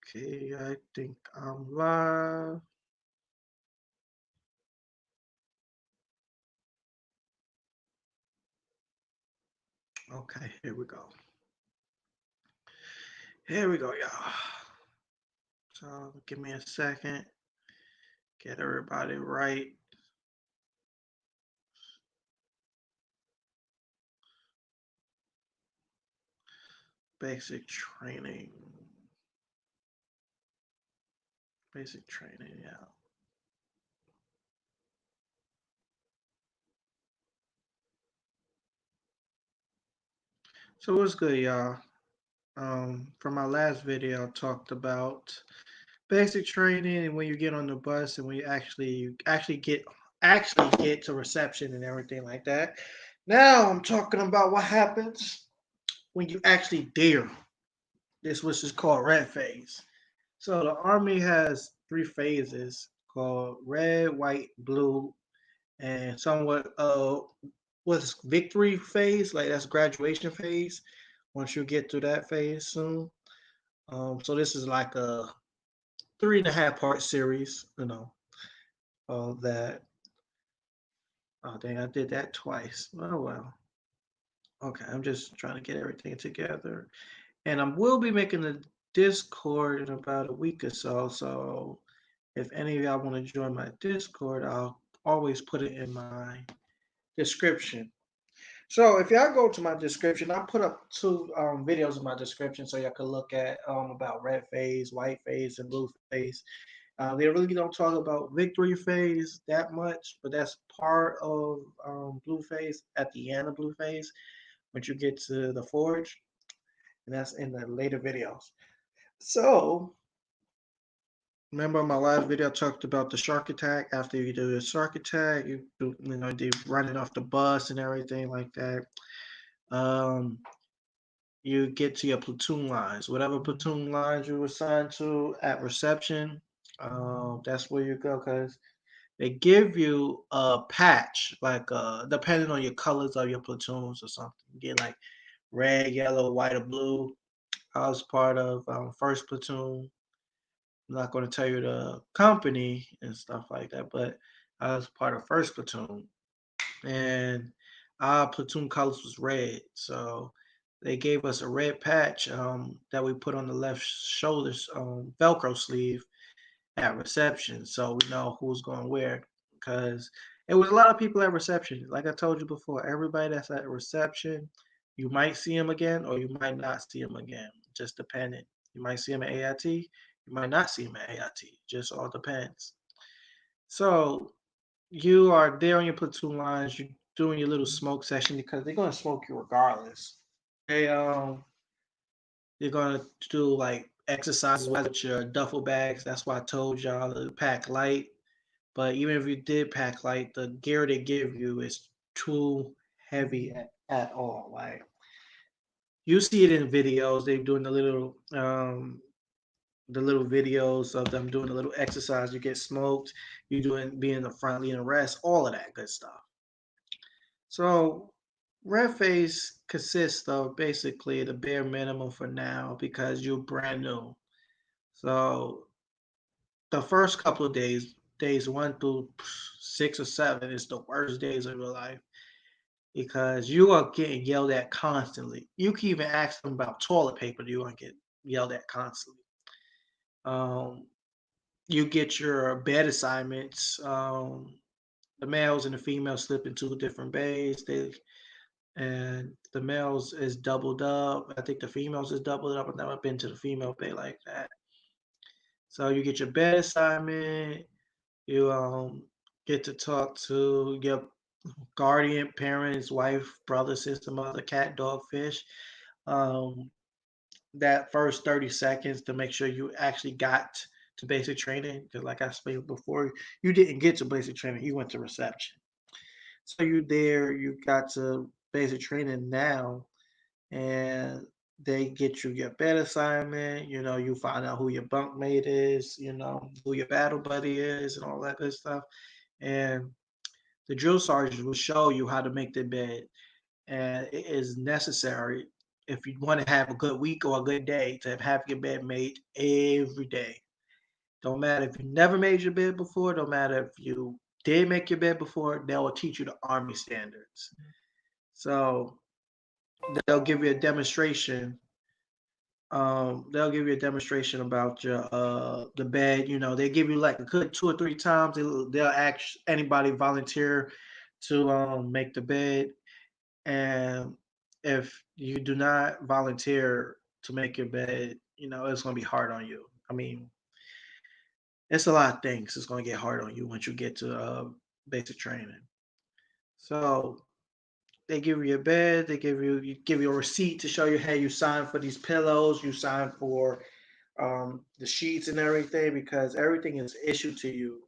Okay, I think I'm live. Okay, here we go. Here we go, y'all. So give me a second. Get everybody right. Basic training. Basic training, yeah. So what's good, y'all? From my last video, I talked about basic training and when you get on the bus and when you actually get to reception and everything like that. Now I'm talking about what happens when you actually dare. This which is called red phase. So the army has three phases called red, white, blue, and somewhat what's victory phase, like that's graduation phase. Once you get to that phase soon. So this is like a 3.5 part series, that oh dang, I did that twice. Oh well. Okay, I'm just trying to get everything together. And I will be making a Discord in about a week or so. So if any of y'all want to join my Discord, I'll always put it in my description. So if y'all go to my description, I put up two videos in my description so y'all can look at about red phase, white phase, and blue phase. They really don't talk about victory phase that much, but that's part of blue phase at the end of blue phase once you get to the forge, and that's in the later videos. So remember my last video I talked about the shark attack. After you do the shark attack, they running off the bus and everything like that. Um, you get to your platoon lines, whatever platoon lines you assigned to at reception. That's where you go because they give you a patch, like depending on your colors of your platoons or something. You get like red, yellow, white, or blue. I was part of first platoon. I'm not going to tell you the company and stuff like that, but I was part of first platoon, and our platoon colors was red. So they gave us a red patch that we put on the left shoulder Velcro sleeve at reception, so we know who's going where. Because it was a lot of people at reception. Like I told you before, everybody that's at reception, you might see them again or you might not see them again. Just depending. You might see them at AIT, you might not see them at AIT. Just all depends. So you are there on your platoon lines. You're doing your little smoke session because they're gonna smoke you regardless. They're gonna do like exercises with your duffel bags. That's why I told y'all to pack light. But even if you did pack light, the gear they give you is too heavy at all. Like you see it in videos. They're doing the little videos of them doing a little exercise. You get smoked. You doing being the front leading rest. All of that good stuff. So red phase consists of basically the bare minimum for now because you're brand new. So the first couple of days, days 1 through 6 or 7, is the worst days of your life because you are getting yelled at constantly. You can even ask them about toilet paper, you won't get yelled at constantly. Um, you get your bed assignments. The males and the females slip into different bays. And the males is doubled up. I think the females is doubled up. I've never been to the female bay like that. So you get your bed assignment. You get to talk to your guardian, parents, wife, brother, sister, mother, cat, dog, fish. Um, that first 30 seconds to make sure you actually got to basic training because, like I explained before, you didn't get to basic training. You went to reception. So you there, you got to basic training now, and they get you your bed assignment. You find out who your bunkmate is. Who your battle buddy is, and all that good stuff. And the drill sergeant will show you how to make the bed, and it is necessary if you want to have a good week or a good day to have your bed made every day. Don't matter if you never made your bed before, don't matter if you did make your bed before, they will teach you the Army standards. So they'll give you a demonstration. They'll give you a demonstration about your the bed. They give you like a good 2 or 3 times. They'll ask anybody volunteer to make the bed. And if you do not volunteer to make your bed, it's gonna be hard on you. I mean, it's a lot of things. It's gonna get hard on you once you get to basic training. So they give you a bed. They give you a receipt to show you, hey, you signed for these pillows. You signed for the sheets and everything because everything is issued to you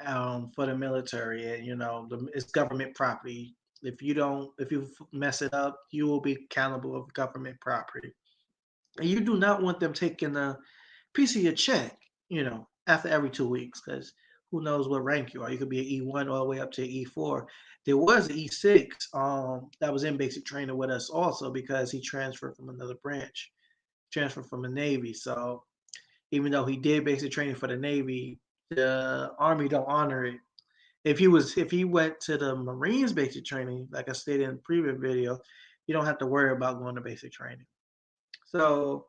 for the military. And it's government property. If you mess it up, you will be accountable of government property. And you do not want them taking a piece of your check, after every 2 weeks, because who knows what rank you are. You could be an E1 all the way up to E4. There was an E6 that was in basic training with us also because he transferred from another branch, transferred from the Navy. So even though he did basic training for the Navy, the Army don't honor it. If he went to the Marines basic training, like I stated in the previous video, you don't have to worry about going to basic training. So,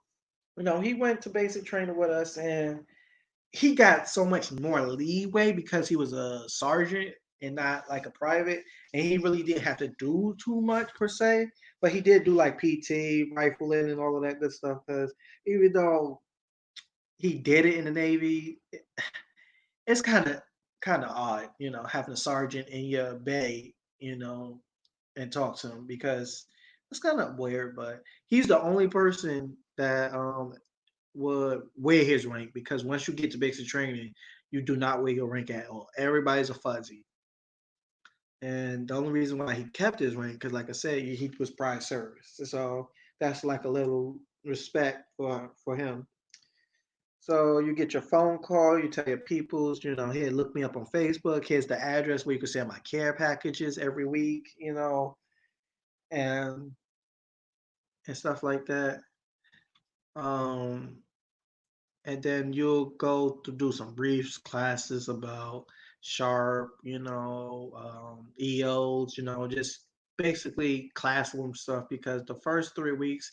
he went to basic training with us, and he got so much more leeway because he was a sergeant and not like a private, and he really didn't have to do too much per se. But he did do like PT, rifling, and all of that good stuff. Because even though he did it in the Navy, it's kind of odd, having a sergeant in your bay, and talk to him because it's kind of weird. But he's the only person that would wear his rank because once you get to basic training, you do not wear your rank at all. Everybody's a fuzzy. And the only reason why he kept his rank, because like I said, he was prior service. So that's like a little respect for him. So you get your phone call, you tell your peoples, hey, look me up on Facebook. Here's the address where you can send my care packages every week, and and stuff like that. Um, and then you'll go to do some brief classes about sharp, EOs, just basically classroom stuff because the first 3 weeks,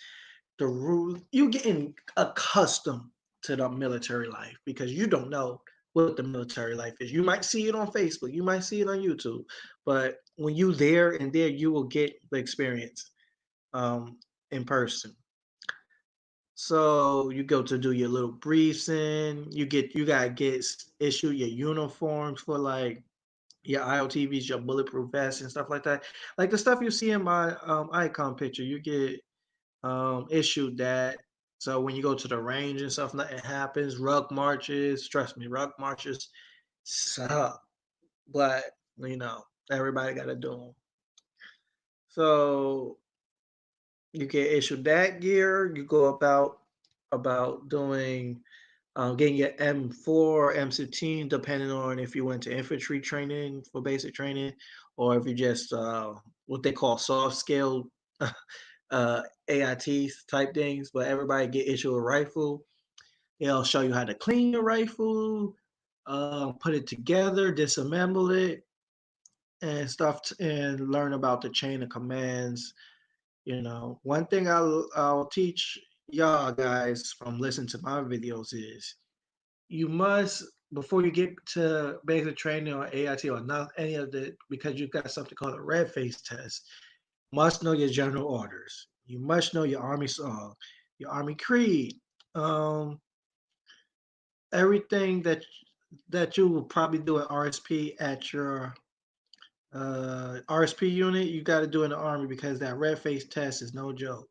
the rule you getting accustomed to the military life because you don't know what the military life is. You might see it on Facebook, you might see it on YouTube, but when you there, you will get the experience um, in person. So you go to do your little briefs in. You gotta issue your uniforms for like your IOTVs, your bulletproof vests and stuff like that. Like the stuff you see in my icon picture, you get issued that. So when you go to the range and stuff, nothing happens. Ruck marches, trust me, ruck marches suck, but everybody got to do them. So you get issued that gear. You go about doing getting your M4, M16, depending on if you went to infantry training for basic training, or if you just what they call soft scale AITs type things. But everybody get issued a rifle. They'll show you how to clean your rifle, put it together, disassemble it, and stuff, and learn about the chain of commands. One thing I'll teach y'all guys from listening to my videos is you must before you get to basic training or AIT or not any of the because you've got something called a red face test. Must know your general orders. You must know your army song, your army creed, um, everything that you will probably do at RSP at your RSP unit. You got to do in the army because that red face test is no joke.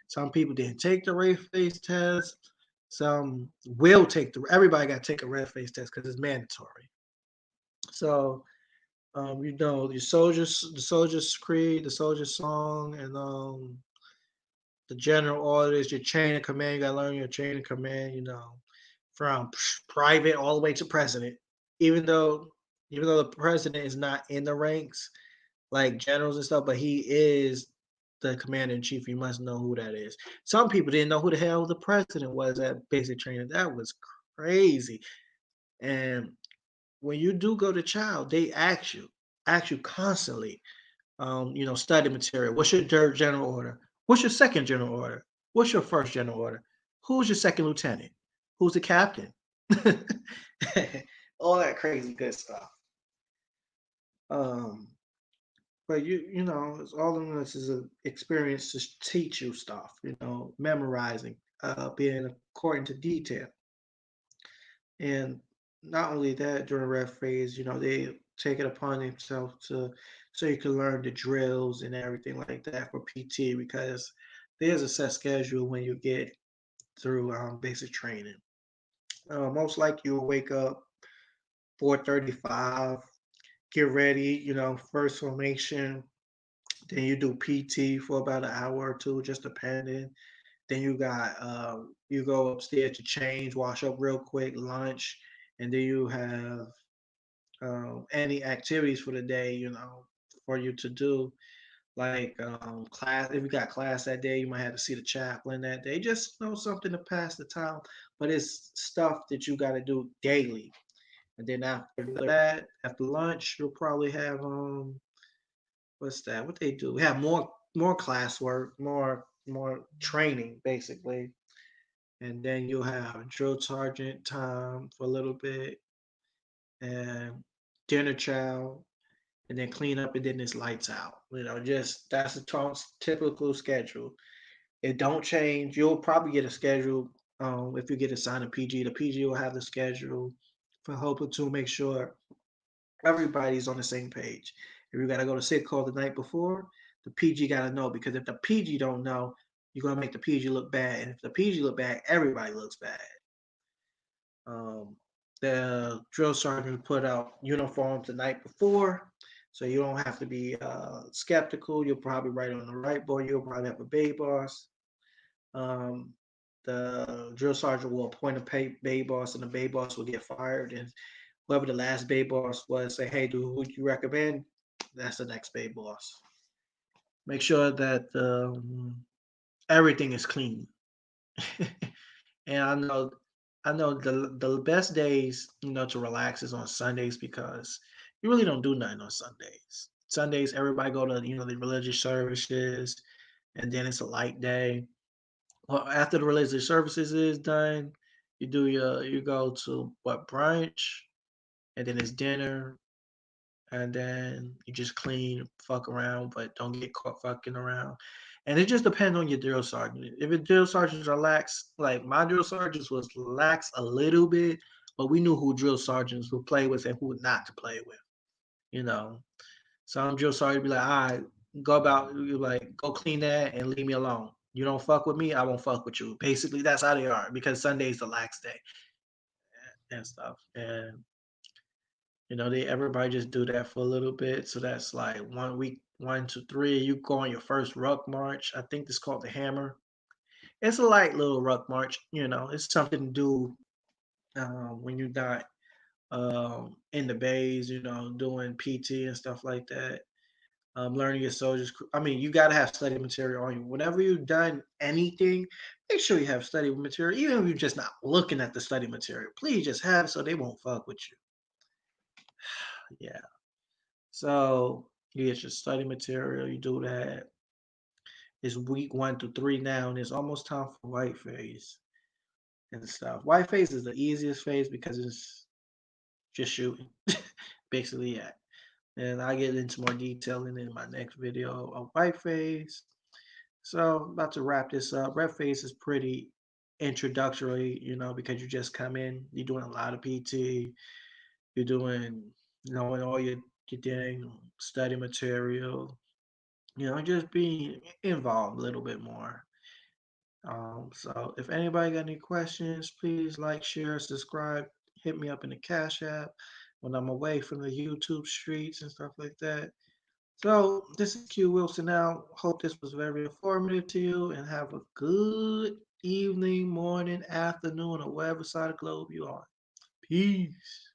Some people didn't take the red face test. Some will take the everybody got to take a red face test because it's mandatory. So the soldiers creed, the soldiers song, and the general orders, your chain of command. You gotta learn your chain of command. From private all the way to president. Even though, even though the president is not in the ranks like generals and stuff, but he is the commander in chief. You must know who that is. Some people didn't know who the hell the president was at basic training. That was crazy. And when you do go to child, they ask you constantly, study material. What's your third general order? What's your second general order? What's your first general order? Who's your second lieutenant? Who's the captain? All that crazy good stuff. Um, but it's all of this is an experience to teach you stuff. Memorizing, being according to detail, and not only that during ref phase, they take it upon themselves to so you can learn the drills and everything like that for PT because there's a set schedule when you get through basic training. Most likely you'll wake up 4:35, get ready, first formation, then you do PT for about an hour or two, just depending. Then you go upstairs to change, wash up real quick, lunch, and then you have any activities for the day, for you to do. Like class, if you got class that day, you might have to see the chaplain that day. Just know something to pass the time, but it's stuff that you got to do daily. And then after that, after lunch, you'll probably have what's that? What they do? We have more classwork, more training, basically, and then you'll have drill sergeant time for a little bit, and dinner chow, and then clean up, and then it's lights out. Just that's the typical schedule. It don't change. You'll probably get a schedule if you get assigned a PG. The PG will have the schedule for helping to make sure everybody's on the same page. If you gotta go to sick call the night before, the PG gotta know because if the PG don't know, you're gonna make the PG look bad, and if the PG look bad, everybody looks bad. Um, the drill sergeant put out uniforms the night before, so you don't have to be skeptical. You'll probably write on the right board. You'll probably have a bay boss. Um, the drill sergeant will appoint a bay boss, and the bay boss will get fired. And whoever the last bay boss was, say, "Hey, do who you recommend?" That's the next bay boss. Make sure that everything is clean. And I know the best days, to relax is on Sundays because you really don't do nothing on Sundays. Sundays, everybody go to the religious services, and then it's a light day. Well, after the religious services is done, you go to what brunch, and then it's dinner, and then you just clean, fuck around, but don't get caught fucking around. And it just depends on your drill sergeant. If your drill sergeants are lax, like my drill sergeants was lax a little bit, but we knew who drill sergeants would play with and who not to play with. You know, some drill sergeant be like, all right, go about, you like, go clean that and leave me alone. You don't fuck with me, I won't fuck with you. Basically, that's how they are because Sunday's the lax day and stuff. And they everybody just do that for a little bit. So that's like 1 week, 1 to 3. You go on your first ruck march. I think it's called the hammer. It's a light little ruck march. It's something to do when you're not in the bays. Doing PT and stuff like that. Learning your soldiers. I mean, you gotta have study material on you. Whenever you've done anything, make sure you have study material. Even if you're just not looking at the study material, please just have it so they won't fuck with you. Yeah. So you get your study material, you do that. It's week 1 to 3 now, and it's almost time for white phase and stuff. White phase is the easiest phase because it's just shooting, basically. Yeah, and I get into more detailing in my next video of white phase. So about to wrap this up. Red phase is pretty introductory, because you just come in, you're doing a lot of PT, you're doing knowing all your thing, study material, just being involved a little bit more. So if anybody got any questions, please like, share, subscribe, hit me up in the Cash App when I'm away from the YouTube streets and stuff like that. So this is Q Wilson now. Hope this was very informative to you and have a good evening, morning, afternoon, or whatever side of the globe you're on. Peace.